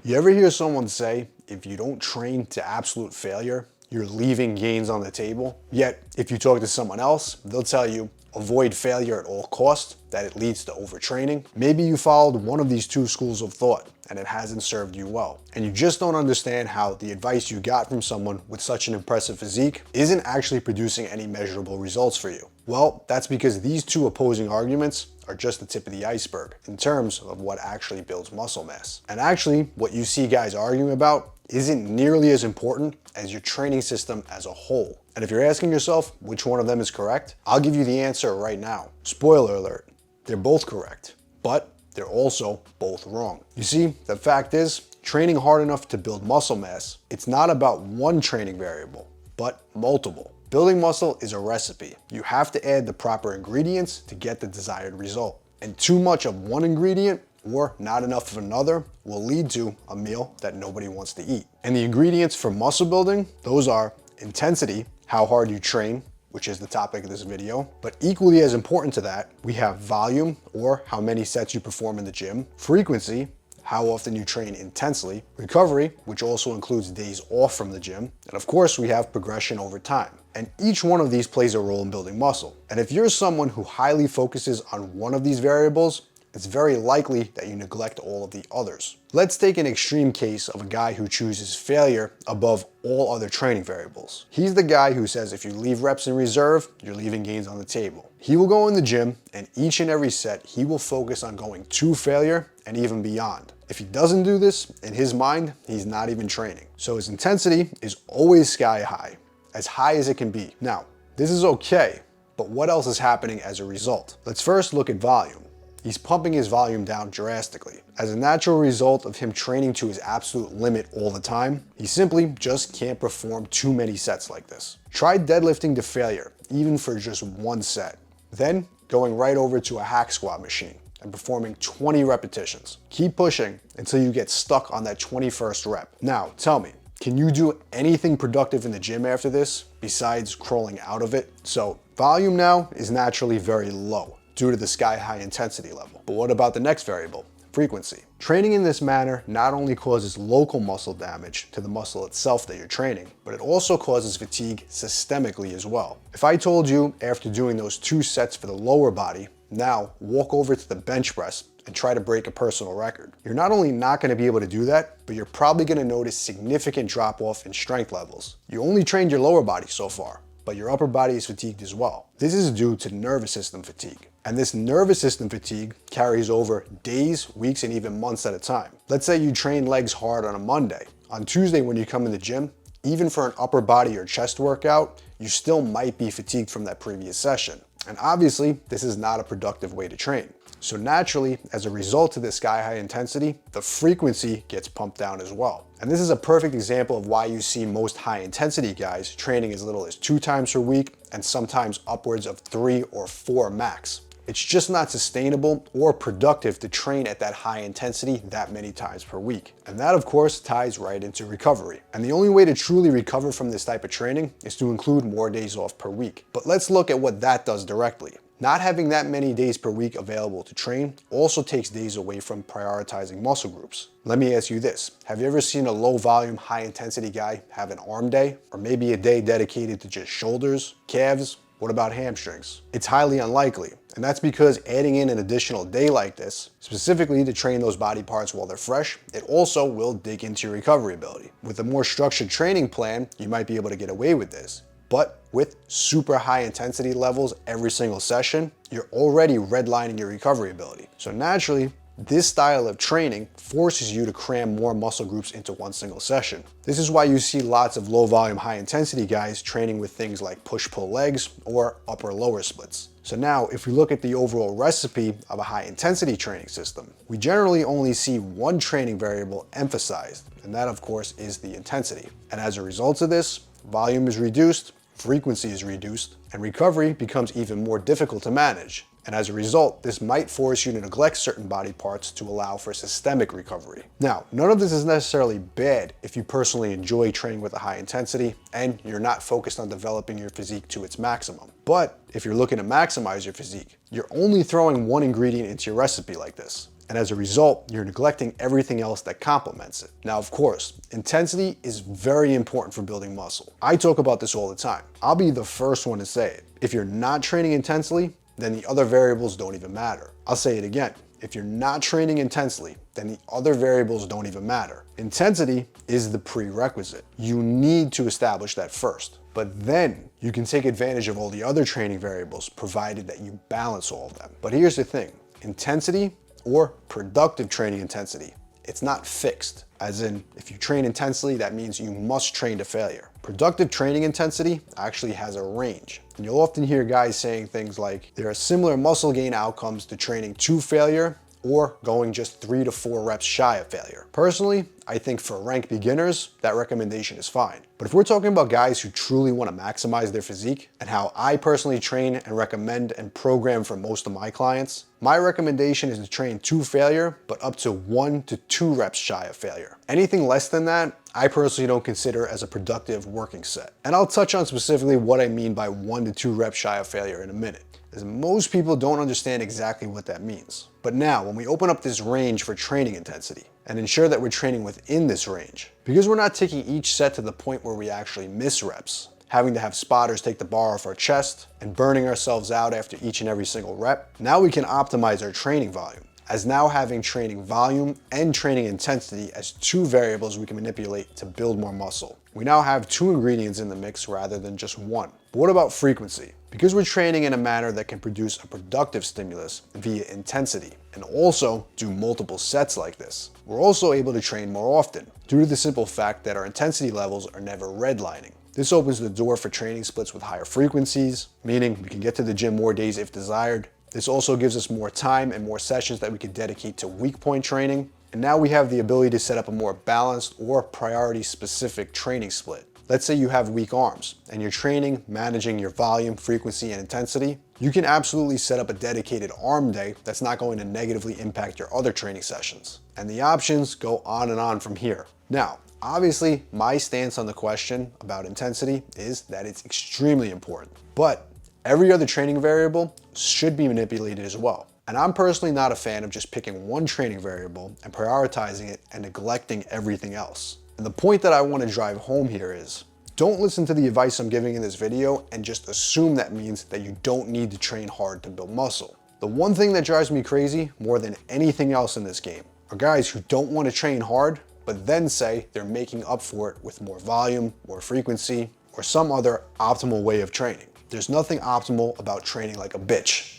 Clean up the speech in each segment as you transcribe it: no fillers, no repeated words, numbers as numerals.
You ever hear someone say, if you don't train to absolute failure, you're leaving gains on the table? Yet, if you talk to someone else, they'll tell you, avoid failure at all costs, that it leads to overtraining. Maybe you followed one of these two schools of thought and it hasn't served you well. And you just don't understand how the advice you got from someone with such an impressive physique isn't actually producing any measurable results for you. Well, that's because these two opposing arguments are just the tip of the iceberg in terms of what actually builds muscle mass. And actually, what you see guys arguing about isn't nearly as important as your training system as a whole. And if you're asking yourself which one of them is correct, I'll give you the answer right now. Spoiler alert, they're both correct, but they're also both wrong. You see, the fact is, training hard enough to build muscle mass, it's not about one training variable, but multiple. Building muscle is a recipe. You have to add the proper ingredients to get the desired result. And too much of one ingredient or not enough of another will lead to a meal that nobody wants to eat. And the ingredients for muscle building, those are intensity, how hard you train, which is the topic of this video. But equally as important to that, we have volume, or how many sets you perform in the gym, frequency, how often you train intensely, recovery, which also includes days off from the gym, and of course we have progression over time. And each one of these plays a role in building muscle. And if you're someone who highly focuses on one of these variables, it's very likely that you neglect all of the others. Let's take an extreme case of a guy who chooses failure above all other training variables. He's the guy who says if you leave reps in reserve, you're leaving gains on the table. He will go in the gym and each and every set, he will focus on going to failure and even beyond. If he doesn't do this, in his mind, he's not even training. So his intensity is always sky high as it can be. Now, this is okay, but what else is happening as a result? Let's first look at volume. He's pumping his volume down drastically. As a natural result of him training to his absolute limit all the time, he simply just can't perform too many sets like this. Try deadlifting to failure, even for just one set. Then going right over to a hack squat machine and performing 20 repetitions. Keep pushing until you get stuck on that 21st rep. Now, tell me, can you do anything productive in the gym after this besides crawling out of it? So volume now is naturally very low due to the sky-high intensity level. But what about the next variable? Frequency. Training in this manner not only causes local muscle damage to the muscle itself that you're training, but it also causes fatigue systemically as well. If I told you after doing those 2 sets for the lower body, now walk over to the bench press and try to break a personal record, you're not only not going to be able to do that, but you're probably going to notice significant drop off in strength levels. You only trained your lower body so far, but your upper body is fatigued as well. This is due to nervous system fatigue. And this nervous system fatigue carries over days, weeks, and even months at a time. Let's say you train legs hard on a Monday. On Tuesday when you come in the gym, even for an upper body or chest workout, you still might be fatigued from that previous session. And obviously, this is not a productive way to train. So naturally, as a result of this sky-high intensity, the frequency gets pumped down as well. And this is a perfect example of why you see most high-intensity guys training as little as 2 times per week and sometimes upwards of 3 or 4 max. It's just not sustainable or productive to train at that high intensity that many times per week. And that, of course, ties right into recovery. And the only way to truly recover from this type of training is to include more days off per week. But let's look at what that does directly. Not having that many days per week available to train also takes days away from prioritizing muscle groups. Let me ask you this. Have you ever seen a low volume, high intensity guy have an arm day? Or maybe a day dedicated to just shoulders, calves? What about hamstrings? It's highly unlikely. And that's because adding in an additional day like this, specifically to train those body parts while they're fresh, it also will dig into your recovery ability. With a more structured training plan, you might be able to get away with this. But with super high intensity levels every single session, you're already redlining your recovery ability. So naturally, this style of training forces you to cram more muscle groups into one single session. This is why you see lots of low volume, high intensity guys training with things like push-pull legs or upper-lower splits. So now, if we look at the overall recipe of a high intensity training system, we generally only see one training variable emphasized, and that of course is the intensity. And as a result of this, volume is reduced, frequency is reduced, and recovery becomes even more difficult to manage. And as a result, this might force you to neglect certain body parts to allow for systemic recovery. Now, none of this is necessarily bad if you personally enjoy training with a high intensity and you're not focused on developing your physique to its maximum. But if you're looking to maximize your physique, you're only throwing one ingredient into your recipe like this. And as a result, you're neglecting everything else that complements it. Now, of course, intensity is very important for building muscle. I talk about this all the time. I'll be the first one to say it. If you're not training intensely, then the other variables don't even matter. I'll say it again. If you're not training intensely, then the other variables don't even matter. Intensity is the prerequisite. You need to establish that first. But then you can take advantage of all the other training variables, provided that you balance all of them. But here's the thing, intensity or productive training intensity, it's not fixed. As in, if you train intensely, that means you must train to failure. Productive training intensity actually has a range. And you'll often hear guys saying things like, there are similar muscle gain outcomes to training to failure or going just 3 to 4 reps shy of failure. Personally, I think for rank beginners, that recommendation is fine. But if we're talking about guys who truly want to maximize their physique, and how I personally train and recommend and program for most of my clients, my recommendation is to train to failure, but up to 1 to 2 reps shy of failure. Anything less than that, I personally don't consider as a productive working set. And I'll touch on specifically what I mean by 1 to 2 reps shy of failure in a minute, as most people don't understand exactly what that means. But now, when we open up this range for training intensity and ensure that we're training within this range, because we're not taking each set to the point where we actually miss reps, having to have spotters take the bar off our chest and burning ourselves out after each and every single rep, now we can optimize our training volume, as now having training volume and training intensity as 2 variables we can manipulate to build more muscle. We now have 2 ingredients in the mix rather than just 1. But what about frequency? Because we're training in a manner that can produce a productive stimulus via intensity and also do multiple sets like this, we're also able to train more often due to the simple fact that our intensity levels are never redlining. This opens the door for training splits with higher frequencies, meaning we can get to the gym more days if desired. This also gives us more time and more sessions that we can dedicate to weak point training. And now we have the ability to set up a more balanced or priority specific training split. Let's say you have weak arms and you're training, managing your volume, frequency, and intensity. You can absolutely set up a dedicated arm day that's not going to negatively impact your other training sessions. And the options go on and on from here. Now, obviously, my stance on the question about intensity is that it's extremely important, but every other training variable should be manipulated as well. And I'm personally not a fan of just picking one training variable and prioritizing it and neglecting everything else. And the point that I want to drive home here is, don't listen to the advice I'm giving in this video and just assume that means that you don't need to train hard to build muscle. The one thing that drives me crazy more than anything else in this game are guys who don't want to train hard, but then say they're making up for it with more volume, more frequency, or some other optimal way of training. There's nothing optimal about training like a bitch.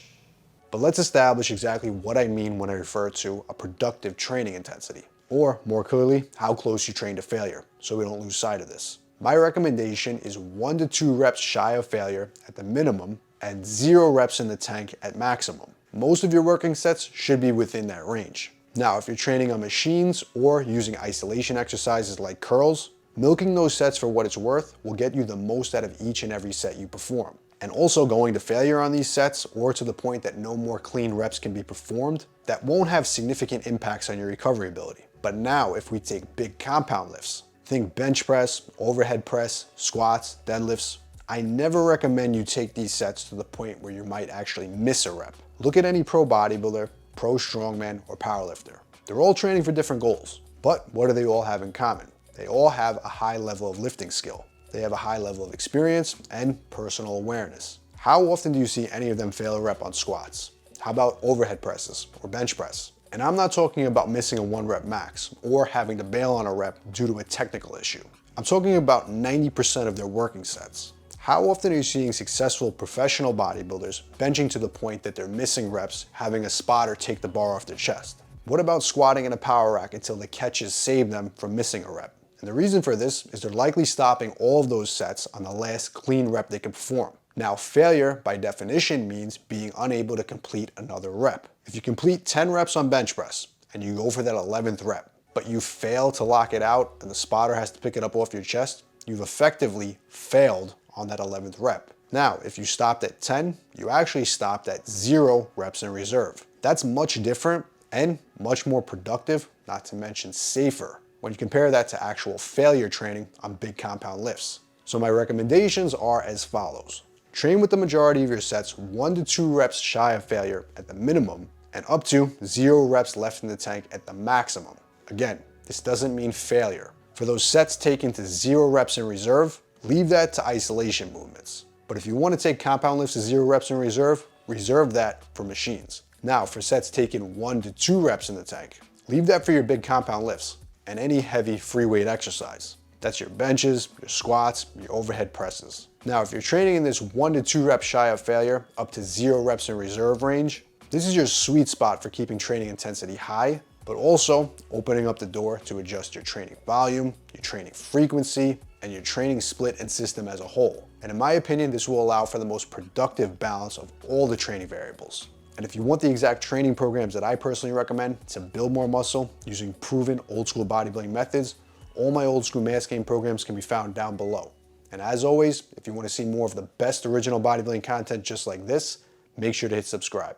But let's establish exactly what I mean when I refer to a productive training intensity, or more clearly, how close you train to failure, so we don't lose sight of this. My recommendation is 1 to 2 reps shy of failure at the minimum and 0 reps in the tank at maximum. Most of your working sets should be within that range. Now, if you're training on machines or using isolation exercises like curls, milking those sets for what it's worth will get you the most out of each and every set you perform. And also going to failure on these sets, or to the point that no more clean reps can be performed, that won't have significant impacts on your recovery ability. But now, if we take big compound lifts, think bench press, overhead press, squats, deadlifts, I never recommend you take these sets to the point where you might actually miss a rep. Look at any pro bodybuilder, pro strongman, or powerlifter. They're all training for different goals, but what do they all have in common? They all have a high level of lifting skill. They have a high level of experience and personal awareness. How often do you see any of them fail a rep on squats? How about overhead presses or bench press? And I'm not talking about missing a 1 rep max or having to bail on a rep due to a technical issue. I'm talking about 90% of their working sets. How often are you seeing successful professional bodybuilders benching to the point that they're missing reps, having a spotter take the bar off their chest? What about squatting in a power rack until the catches save them from missing a rep? And the reason for this is they're likely stopping all of those sets on the last clean rep they can perform. Now, failure by definition means being unable to complete another rep. If you complete 10 reps on bench press and you go for that 11th rep, but you fail to lock it out and the spotter has to pick it up off your chest, you've effectively failed on that 11th rep. Now, if you stopped at 10, you actually stopped at 0 reps in reserve. That's much different and much more productive, not to mention safer, when you compare that to actual failure training on big compound lifts. So my recommendations are as follows. Train with the majority of your sets 1 to 2 reps shy of failure at the minimum, and up to 0 reps left in the tank at the maximum. Again, this doesn't mean failure. For those sets taken to 0 reps in reserve, leave that to isolation movements. But if you want to take compound lifts to 0 reps in reserve, reserve that for machines. Now, for sets taken 1 to 2 reps in the tank, leave that for your big compound lifts and any heavy free weight exercise. That's your benches, your squats, your overhead presses. Now, if you're training in this 1 to 2 reps shy of failure, up to 0 reps in reserve range, this is your sweet spot for keeping training intensity high, but also opening up the door to adjust your training volume, your training frequency, and your training split and system as a whole. And in my opinion, this will allow for the most productive balance of all the training variables. And if you want the exact training programs that I personally recommend to build more muscle using proven old school bodybuilding methods, all my old school mass gain programs can be found down below. And as always, if you want to see more of the best original bodybuilding content just like this, make sure to hit subscribe.